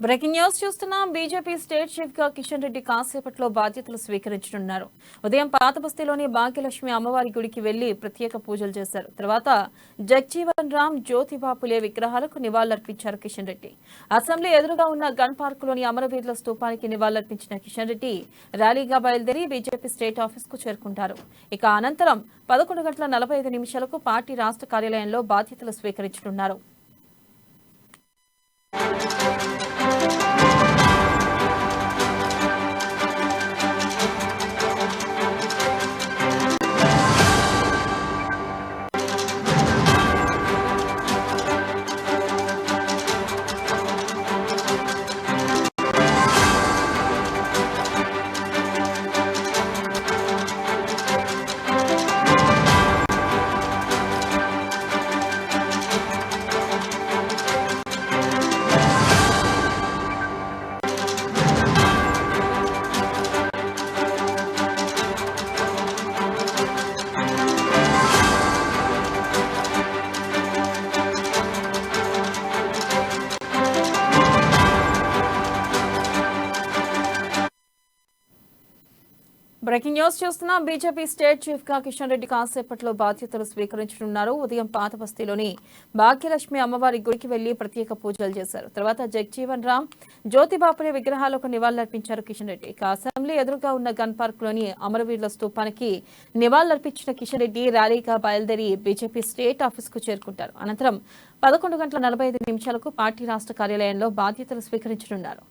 Breaking news చూస్తున్నాం. BJP state chief గా కిషన్ రెడ్డి కాసేపట్లో బాధ్యతలు స్వీకరించనున్నారు. ఉదయం పాతబస్తీలోని భాగ్యలక్ష్మి అమ్మవారి గుడికి వెళ్లి ప్రత్యేక పూజలు చేశారు. తర్వాత జగ్జీవన్ రామ్, జ్యోతిబాపులే విగ్రహాలకు నివాళులర్పించారు కిషన్ రెడ్డి. అసెంబ్లీ ఎదురుగా ఉన్న గన్ పార్కులోని అమరవీరుల స్తూపానికి నివాళులర్పించిన కిషన్ రెడ్డి ర్యాలీగా బయలుదేరి బీజేపీ స్టేట్ ఆఫీస్ కు చేరుకుంటారు. ఇక అనంతరం 11:45 పార్టీ రాష్ట్ర కార్యాలయంలో బాధ్యతలు స్వీకరించనున్నారు. బ్రేకింగ్ న్యూస్ చూస్తున్నాం. బీజేపీ స్టేట్ చీఫ్ గా కిషన్ రెడ్డి కాసేపట్లో బాధ్యతలు స్వీకరించనున్నారు. ఉదయం పాతబస్తీలోని భాగ్యలక్ష్మి అమ్మవారి గుడికి వెళ్లి ప్రత్యేక పూజలు చేశారు. తర్వాత జగ్జీవన్ రామ్, జ్యోతిబాపులే విగ్రహాలకు నివాళులర్పించారు కిషన్ రెడ్డి. ఇక అసెంబ్లీ ఎదురుగా ఉన్న గన్ పార్క్ లోని అమరవీరుల స్తూపానికి నివాళులర్పించిన కిషన్ రెడ్డి ర్యాలీగా బయలుదేరి బీజేపీ స్టేట్ ఆఫీస్ కు చేరుకుంటారు. అనంతరం 11:45 పార్టీ రాష్ట్ర కార్యాలయంలో బాధ్యతలు స్వీకరించనున్నారు.